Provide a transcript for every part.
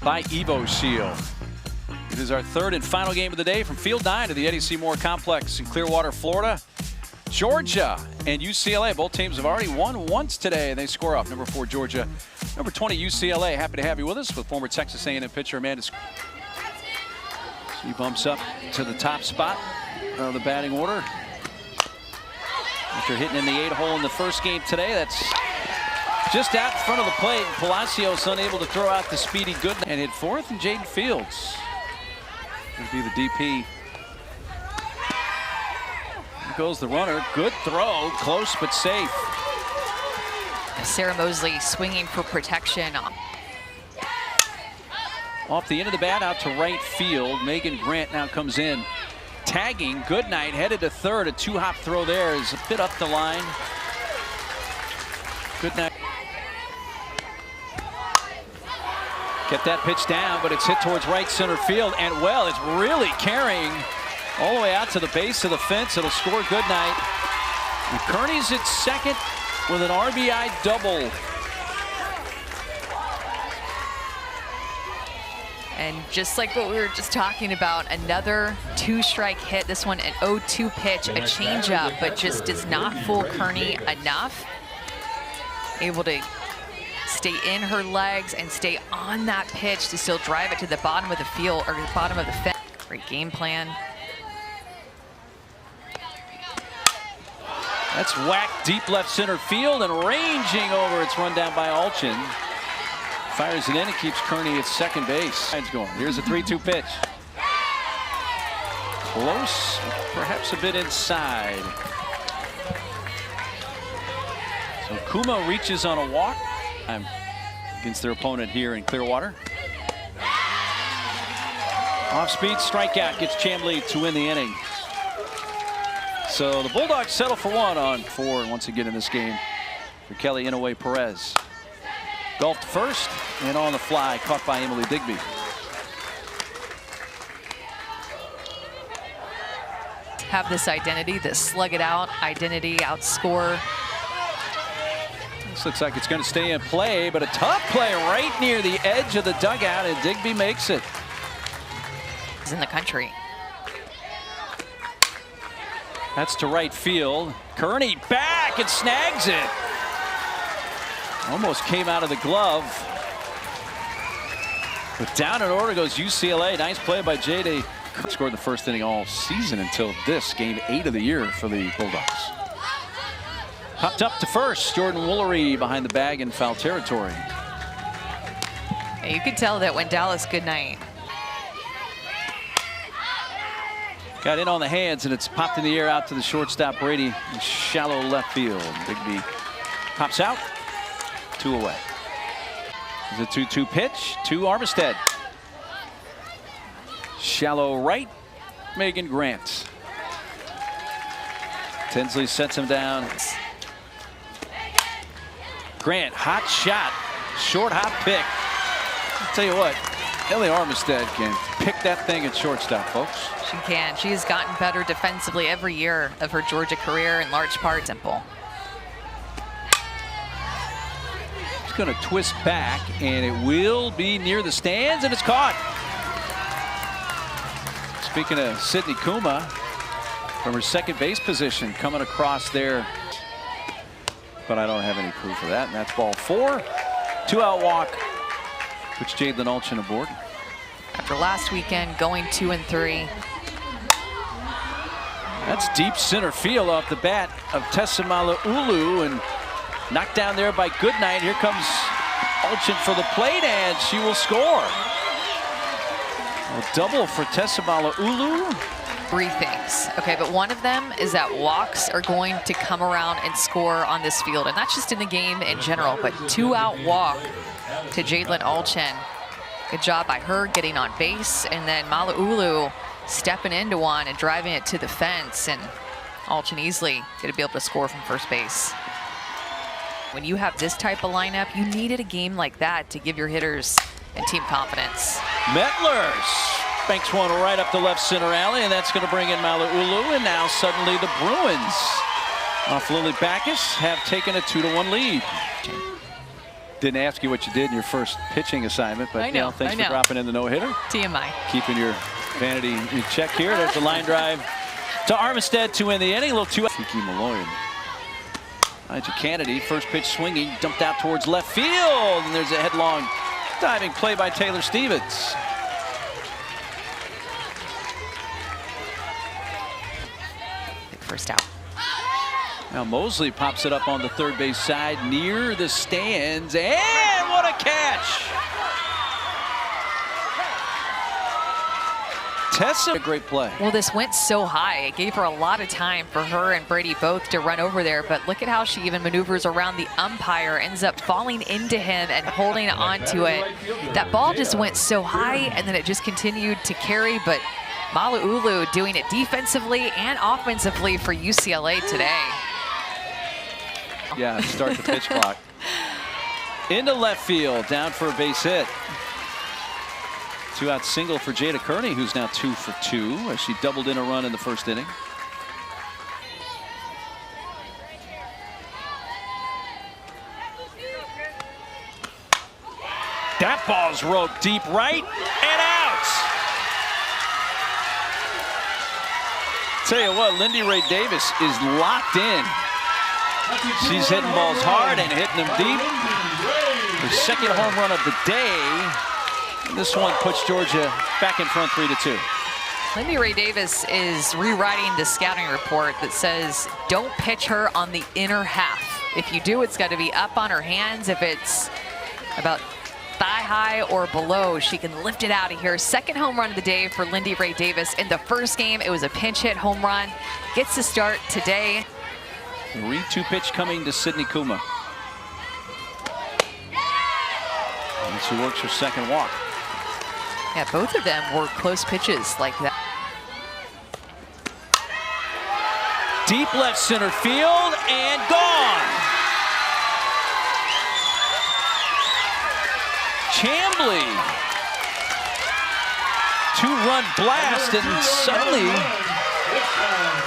By Evo Shield. It is our third and final game of the day from Field 9 to the Eddie C. Moore Complex in Clearwater, Florida. Georgia and UCLA, both teams have already won once today, and they score off. Number 4, Georgia. Number 20, UCLA. Happy to have you with us with former Texas A&M pitcher Amanda. She bumps up to the top spot of the batting order. After hitting in the 8-hole in the first game today, that's just out in front of the plate. Palacios unable to throw out the speedy good and hit fourth, and Jaden Fields going to be the DP. Here goes the runner. Good throw, close but safe. Sarah Mosley swinging for protection. Off the end of the bat out to right field. Megan Grant now comes in. Tagging, Goodnight headed to third. A two-hop throw there is a bit up the line. Goodnight. Get that pitch down, but it's hit towards right center field. And well, it's really carrying all the way out to the base of the fence. It'll score Goodnight. And Kearney's at second with an RBI double. And just like what we were just talking about, another two-strike hit. This one an 0-2 pitch, a changeup, but just does not fool Kearney enough. Able to stay in her legs and stay on that pitch to still drive it to the bottom of the field, or the bottom of the fence. Great game plan. That's whacked deep left center field and ranging over. It's run down by Alchin. Fires it in and keeps Kearney at second base. Going. Here's a 3-2 pitch. Close, perhaps a bit inside. So Kuma reaches on a walk against their opponent here in Clearwater. Off-speed strikeout gets Chamblee to win the inning. So the Bulldogs settle for 1 on 4 once again in this game for Kelly Inouye Perez. Golfed first and on the fly, caught by Emily Digby. Have this identity, this slug it out identity, outscore. This looks like it's going to stay in play, but a tough play right near the edge of the dugout, and Digby makes it. He's in the country. That's to right field. Kearney back and snags it. Almost came out of the glove. But down in order goes UCLA. Nice play by J.D. Scored the first inning all season until this, game 8 of the year for the Bulldogs. Popped up to first. Jordan Woolery behind the bag in foul territory. Yeah, you could tell that when Dallas Goodnight got in on the hands, and it's popped in the air out to the shortstop Brady in shallow left field. Digby pops out. 2 away. It's a 2-2 pitch to Armistead. Shallow right, Megan Grant. Tinsley sets him down. Grant, hot shot, short hop pick. I'll tell you what, Ellie Armistead can pick that thing at shortstop, folks. she can. She has gotten better defensively every year of her Georgia career, in large part. Simple. Going to twist back, and it will be near the stands, and it's caught. Speaking of Sydney Kuma, from her second base position, coming across there. But I don't have any proof of that, and that's ball 4. 2-out walk, puts Jadlyn Alchin aboard. After last weekend, going 2-3. That's deep center field off the bat of Tessa Mala'ulu, and knocked down there by Goodnight. Here comes Alchin for the plate, and she will score. A double for Tessa Mala'ulu. 3 things. Okay, but one of them is that walks are going to come around and score on this field. And not just in the game in general, but 2-out walk to Jadlyn Alchin. Good job by her getting on base. And then Mala'ulu stepping into one and driving it to the fence. And Alchin easily going to be able to score from first base. When you have this type of lineup, you needed a game like that to give your hitters and team confidence. Mettlers banks one right up the left center alley, and that's going to bring in Mala'ulu, and now suddenly the Bruins off Lily Backus have taken a 2-1 lead. Didn't ask you what you did in your first pitching assignment, but I know, thanks for dropping in the no-hitter. TMI. Keeping your vanity in check here. There's the line drive to Armistead to win the inning. A little two. Kiki Malloy. Elijah Kennedy, first pitch swinging, dumped out towards left field, and there's a headlong diving play by Taylor Stevens. First out. Now Mosley pops it up on the third base side near the stands, and what a catch! Tessa, a great play. Well, this went so high. It gave her a lot of time for her and Brady both to run over there, but look at how she even maneuvers around the umpire, ends up falling into him and holding onto it. That ball just went so high, and then it just continued to carry, but Mala'ulu doing it defensively and offensively for UCLA today. Yeah, start the pitch clock. Into left field, down for a base hit. Two-out single for Jada Kearney, who's now 2 for 2 as she doubled in a run in the first inning. That ball's roped deep right and out. Tell you what, Lindy Ray Davis is locked in. She's hitting balls hard and hitting them deep. Her second home run of the day. And this one puts Georgia back in front 3-2. Lindy Ray Davis is rewriting the scouting report that says don't pitch her on the inner half. If you do, it's got to be up on her hands. If it's about thigh high or below, she can lift it out of here. Second home run of the day for Lindy Ray Davis. In the first game, it was a pinch hit home run. Gets the start today. 3-2 pitch coming to Sydney Kuma. And she works her second walk. Yeah, both of them were close pitches like that. Deep left center field and gone. Chambly. Two-run blast, and suddenly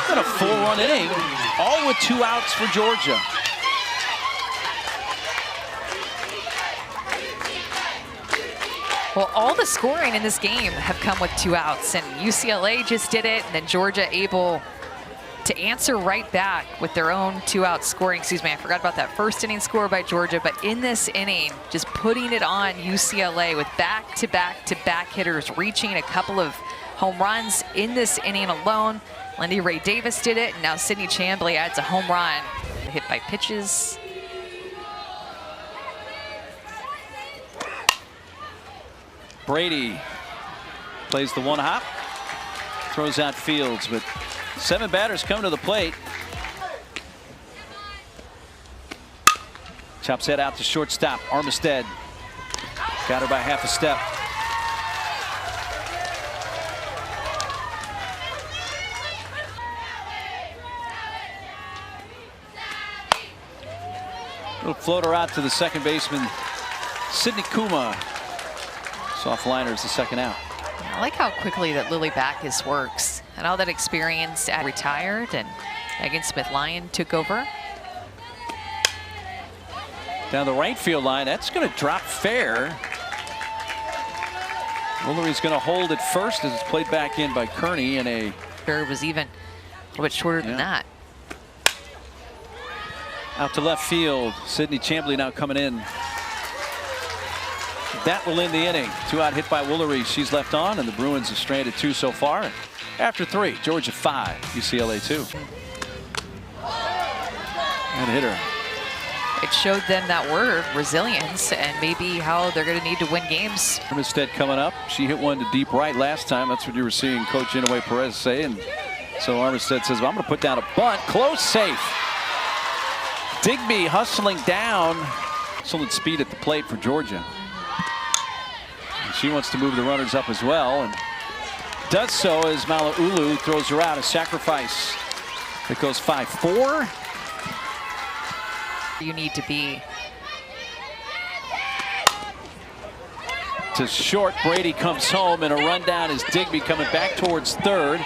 got a full-run inning, all with 2 outs for Georgia. Well, all the scoring in this game have come with 2 outs, and UCLA just did it, and then Georgia able to answer right back with their own 2-out scoring. Excuse me, I forgot about that first inning score by Georgia, but in this inning, just putting it on UCLA with back-to-back-to-back hitters, reaching a couple of home runs in this inning alone. Lindy Ray Davis did it, and now Sydney Chambly adds a home run. Hit by pitches. Brady plays the one hop, throws out Fields, but 7 batters come to the plate. Chops head out to shortstop. Armistead got her by half a step. Little floater out to the second baseman, Sydney Kuma. Soft liners the second out. I like how quickly that Lily Backus works, and all that experience at retired, and Megan Smith-Lyon took over. Down the right field line, that's going to drop fair. Woolery's going to hold it first as it's played back in by Kearney in a... Fair was even a little bit shorter than that. Out to left field, Sydney Chambly now coming in. That will end the inning. 2-out hit by Woolery. She's left on, and the Bruins have stranded 2 so far. After 3, Georgia 5, UCLA 2. And hitter. It showed them that word, resilience, and maybe how they're going to need to win games. Armistead coming up. She hit one to deep right last time. That's what you were seeing Coach Inouye Perez say. And so Armistead says, well, I'm going to put down a bunt. Close, safe. Digby hustling down. Excellent speed at the plate for Georgia. She wants to move the runners up as well, and does so as Mala'ulu throws her out. A sacrifice. It goes 5-4. You need to be. To short, Brady comes home, and a rundown is Digby coming back towards third.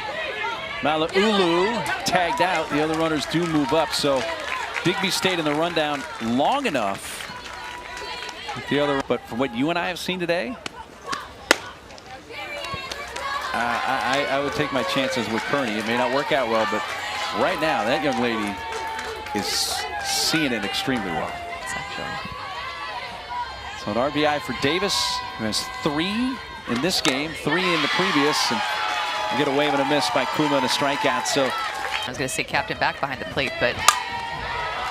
Mala'ulu tagged out. The other runners do move up, so Digby stayed in the rundown long enough The other, but from what you and I have seen today, I would take my chances with Kearney. It may not work out well, but right now that young lady is seeing it extremely well. So an RBI for Davis, who has 3 in this game, 3 in the previous, and you get a wave and a miss by Kuma and a strikeout. So I was going to say captain back behind the plate, but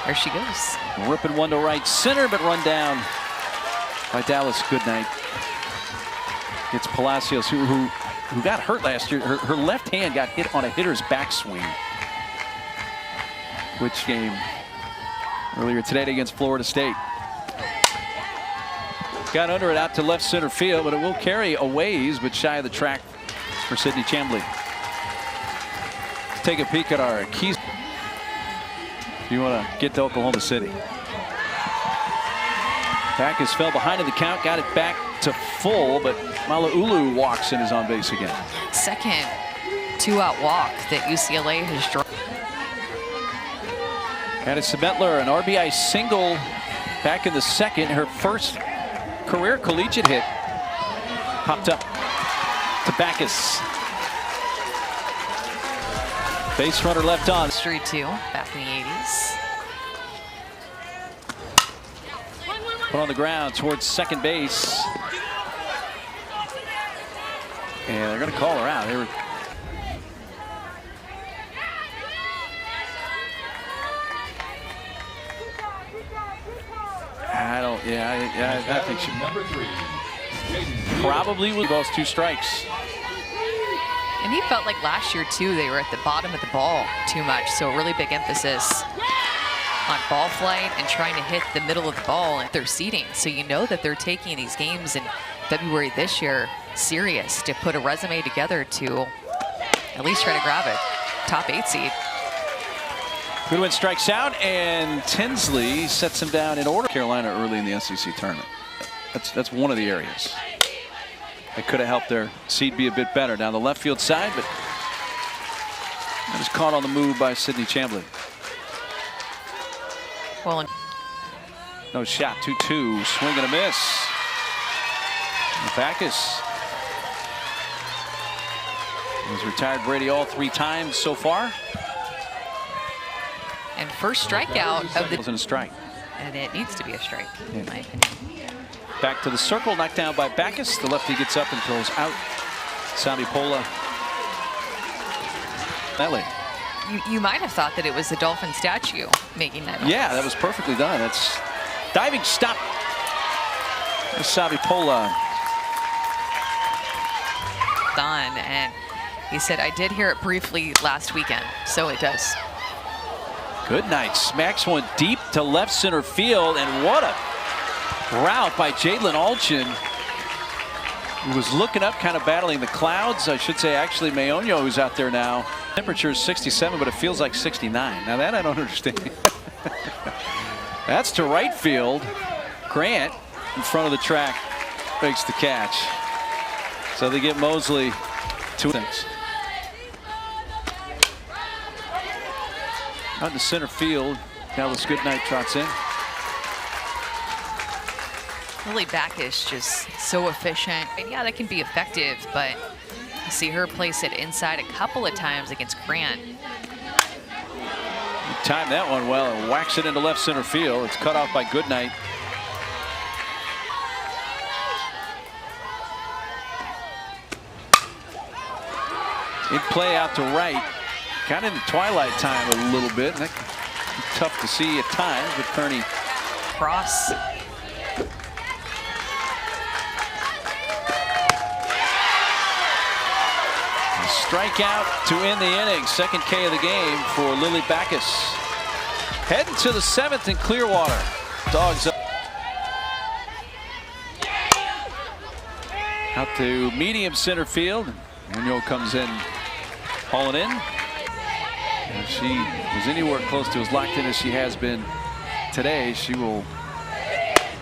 there she goes. Ripping one to right center, but run down by Dallas Goodnight. It's Palacios who got hurt last year. Her left hand got hit on a hitter's backswing. Which game? Earlier today against Florida State. Got under it out to left center field, but it will carry a ways, but shy of the track for Sidney Chambly. Let's take a peek at our keys. If you want to get to Oklahoma City. Backus fell behind in the count, got it back to full, but Mala'ulu walks and is on base again. Second 2-out walk that UCLA has drawn. Addison Mettler, an RBI single back in the second. Her first career collegiate hit. Popped up to Backus. Base runner left on. History too, back in the 80s. Put on the ground towards second base. And they're going to call her out. They were I think she probably would lost 2 strikes. And he felt like last year too, they were at the bottom of the ball too much. So a really big emphasis on ball flight and trying to hit the middle of the ball and their seeding. So you know that they're taking these games in February this year serious to put a resume together to at least try to grab it. Top 8 seed. Goodwin strikes out, and Tinsley sets him down in order. Carolina early in the SEC tournament. That's one of the areas that could have helped their seed be a bit better down the left field side, but that was caught on the move by Sidney Chambly. Well, no shot, 2-2, swing and a miss. And Backus has retired Brady all 3 times so far. And first strikeout of the wasn't a strike. And it needs to be a strike, in my opinion. Back to the circle, knocked down by Backus. The lefty gets up and throws out. Salvi Pola. Nelly. You might have thought that it was the Dolphin statue making that noise. Yeah, that was perfectly done. That's diving stop. Salvi Pola. Done, and he said, I did hear it briefly last weekend, so it does. Goodnight smacks one deep to left center field, and what a route by Jalen Alchin, who was looking up, kind of battling the clouds. I should say, actually, Mayonio, who's out there now. Temperature is 67, but it feels like 69. Now that I don't understand. That's to right field. Grant in front of the track makes the catch. So they get Mosley 2 innings. Out in center field, Dallas Goodnight trots in. Lily Backus just so efficient. And yeah, that can be effective, but you see her place it inside a couple of times against Grant. Timed that one well and whacks it into left center field. It's cut off by Goodnight. In play out to right. Kind of in the twilight time a little bit. And that can be tough to see at times with Kearney. Cross. Strikeout to end the inning. Second K of the game for Lily Backus. Heading to the 7th in Clearwater. Dogs up. Out to medium center field. Munoz comes in, hauling in. If she was anywhere close to as locked in as she has been today, she will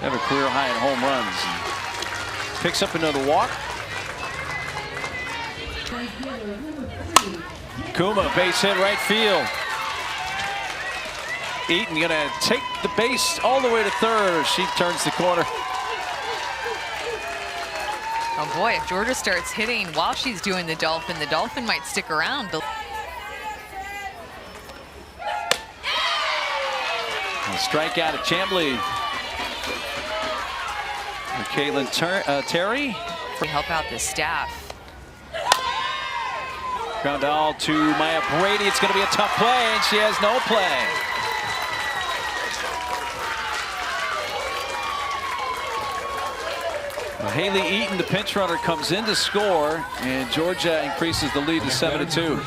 have a career high in home runs. Picks up another walk. Kuma, base hit right field. Eaton gonna take the base all the way to third. She turns the corner Oh boy, if Georgia starts hitting while she's doing the Dolphin might stick around. A strikeout at Chambly. Caitlin Terry. Help out the staff. Ground ball to Maya Brady. It's going to be a tough play, and she has no play. Well, Haley Eaton, the pinch runner, comes in to score, and Georgia increases the lead to 7-2.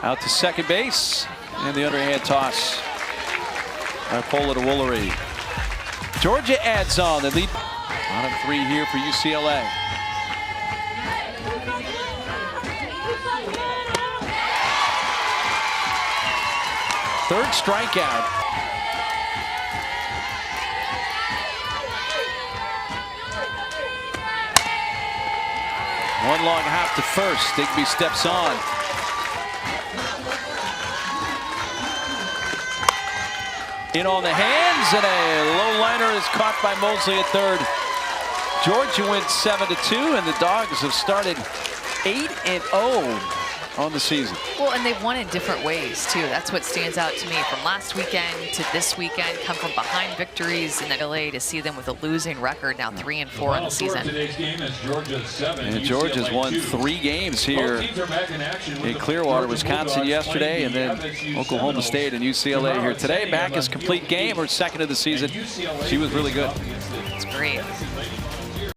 Out to second base, and the underhand toss by Paula to Woolery. Georgia adds on. The lead. Bottom 3 here for UCLA. Third strikeout. One long hop to first. Digby steps on. In on the hands, and a low liner is caught by Mosley at third. Georgia wins 7-2, and the Dogs have started 8-0 on the season. Well, and they've won in different ways, too. That's what stands out to me. From last weekend to this weekend, come from behind victories in UCLA to see them with a losing record, now 3-4 in the season. And Georgia's won 3 games here in Clearwater, Wisconsin yesterday, and then Oklahoma State and UCLA here today. Back is complete game, her second of the season. She was really good. It's great.